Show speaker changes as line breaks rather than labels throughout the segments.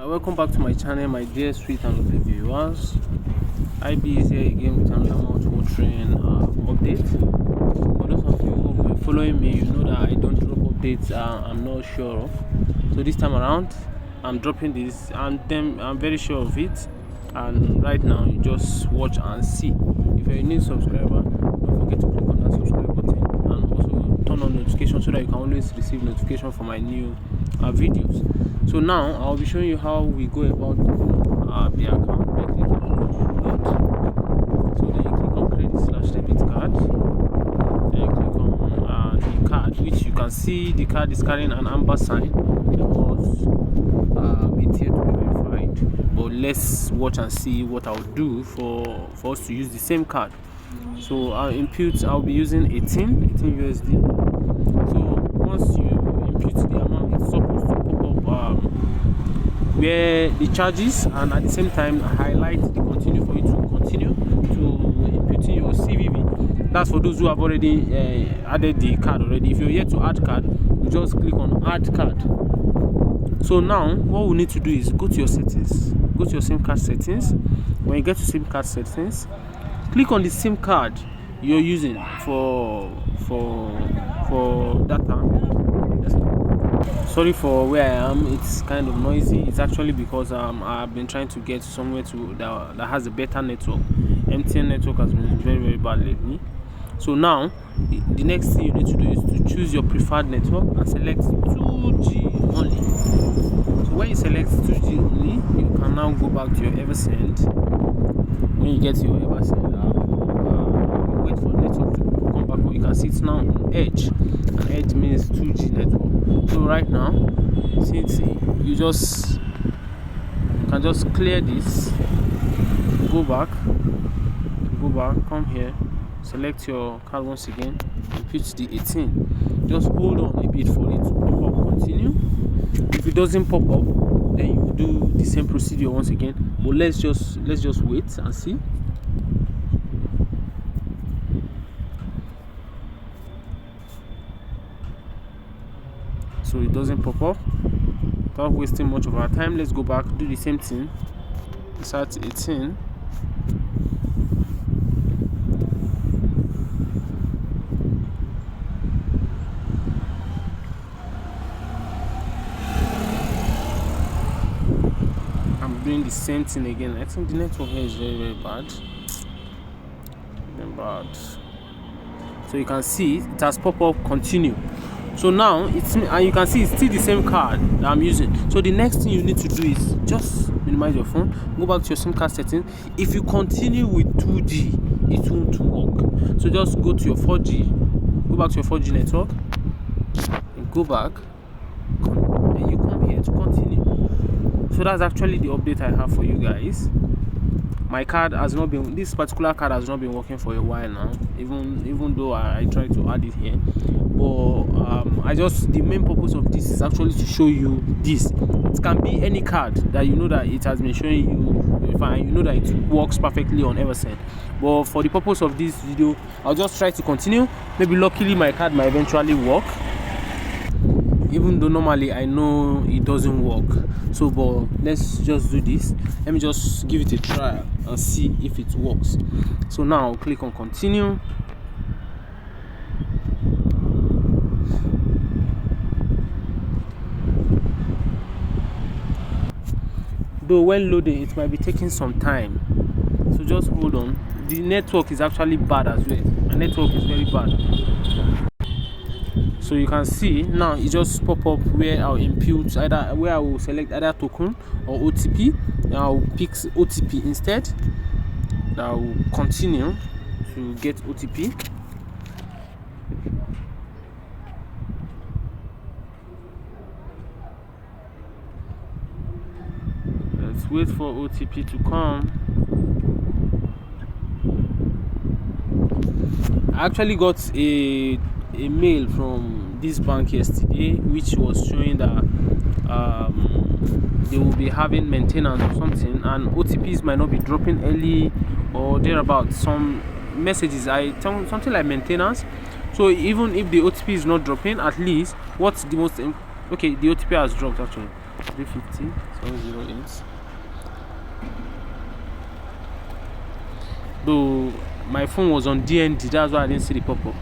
Welcome back to my channel, my dear sweet and lovely viewers. IB is here again with another Mount watering update. For those of you who have been following me, you know that I don't drop updates I'm not sure of. So this time around I'm dropping this, and then I'm very sure of it. And right now you just watch and see. If you're a new subscriber, don't forget to click on that subscribe button and also turn on notifications so that you can always receive notification for my new videos. So now I'll be showing you how we go about the account by clicking on upload. So then you click on credit/debit card. Then you click on the card, which you can see the card is carrying an amber sign because it's here to be verified. But let's watch and see what I'll do for us to use the same card. So I'll be using 18 USD. So once you input the amount, it's supposed to pop up where the charges, and at the same time highlight the continue for you to continue to input in your CVV. That's for those who have already added the card already. If you're yet to add card, you just click on add card. So now what we need to do is go to your settings, go to your SIM card settings. When you get to SIM card settings, click on the SIM card you're using for data. Sorry for where I am, it's kind of noisy. It's actually because I've been trying to get somewhere that has a better network. MTN network has been very bad lately. So now the next thing you need to do is to choose your preferred network and select 2G only. So when you select 2G only, you can now go back to your Eversend. When you get to your Eversend you wait for the network to come back up. You can see it's now on Edge, and Edge means 2G network. So right now, since you can just clear this, go back, come here, select your card once again, input the 18. Just hold on a bit for it to pop up, continue. If it doesn't pop up, then you do the same procedure once again. But let's just wait and see. So it doesn't pop up. Without wasting much of our time, let's go back, do the same thing. Start 18. I'm doing the same thing again. I think the network here is very bad. So you can see it has pop up continue. So now and you can see it's still the same card that I'm using. So the next thing you need to do is just minimize your phone, go back to your SIM card settings. If you continue with 2G, it won't work. So just go to your 4G, go back to your 4G network, and go back, and you come here to continue. So that's actually the update I have for you guys. My card has not been, this particular card has not been working for a while now, even though I tried to add it here. But the main purpose of this is actually to show you this. It can be any card that you know that it has been showing you, you know that it works perfectly on Eversend. But for the purpose of this video, I'll just try to continue. Maybe luckily my card might eventually work, even though normally I know it doesn't work. So but let's just do this. Let me just give it a try and see if it works. So now I'll click on continue. Though when loading, it might be taking some time, so just hold on. The network is actually bad as well. My network is very bad. So you can see now it just pop up where I'll input where I will select either token or OTP. Now I'll pick OTP instead. Now I will continue to get OTP. Let's wait for OTP to come. I actually got a mail from this bank yesterday, which was showing that they will be having maintenance or something, and OTPs might not be dropping early or thereabout. Some messages something like maintenance. So even if the OTP is not dropping, at least what's the most okay, the OTP has dropped actually. 350 708. Though my phone was on DND, that's why I didn't see the pop-up.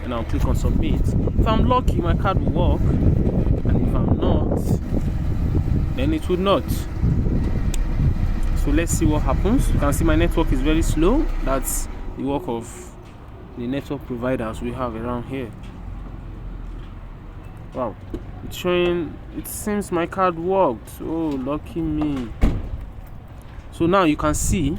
And I'll click on submit. If I'm lucky, my card will work, and if I'm not, then it would not. So let's see what happens. You can see my network is very slow. That's the work of the network providers we have around here. Wow, it's showing, it seems my card worked. Oh, lucky me. So now you can see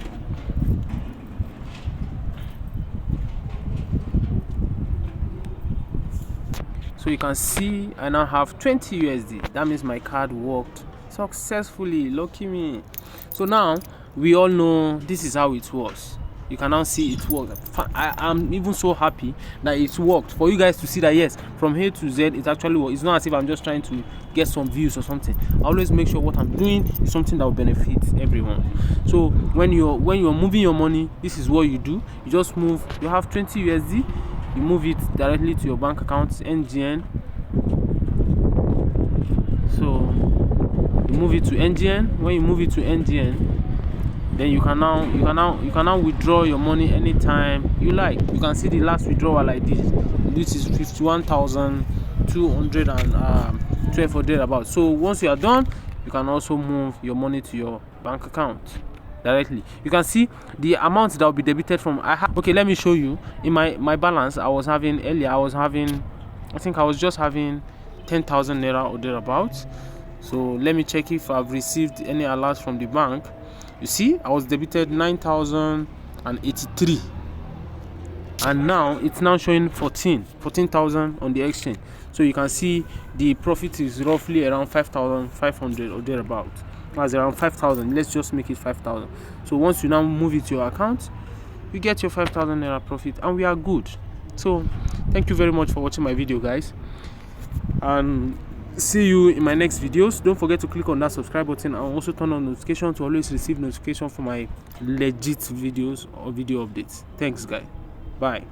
I now have 20 USD. That means my card worked successfully. Lucky me. So now we all know this is how it works. You can now see it worked. I'm even so happy that it worked, for you guys to see that yes, from A to Z it actually works. It's not as if I'm just trying to get some views or something. I always make sure what I'm doing is something that will benefit everyone. So when you're moving your money, this is what you do. You just move. You have 20 USD. You move it directly to your bank account, NGN. So you move it to NGN. When you move it to NGN, then you can now withdraw your money anytime you like. You can see the last withdrawal I did. This is 51,212 or thereabout. So once you are done, you can also move your money to your bank account directly. You can see the amount that will be debited from. Okay, let me show you. In my balance, I was having earlier. I think I was just having 10,000 naira or thereabouts. So let me check if I've received any alerts from the bank. You see, I was debited 9,083, and now it's now showing 14,000 on the exchange. So you can see the profit is roughly around 5,500 or thereabout. That's around 5,000. Let's just make it 5,000. So once you now move it to your account, you get your 5,000 naira profit, and we are good. So thank you very much for watching my video, guys, and see you in my next videos. Don't forget to click on that subscribe button and also turn on notification to always receive notification for my legit videos or video updates. Thanks, guys. Bye.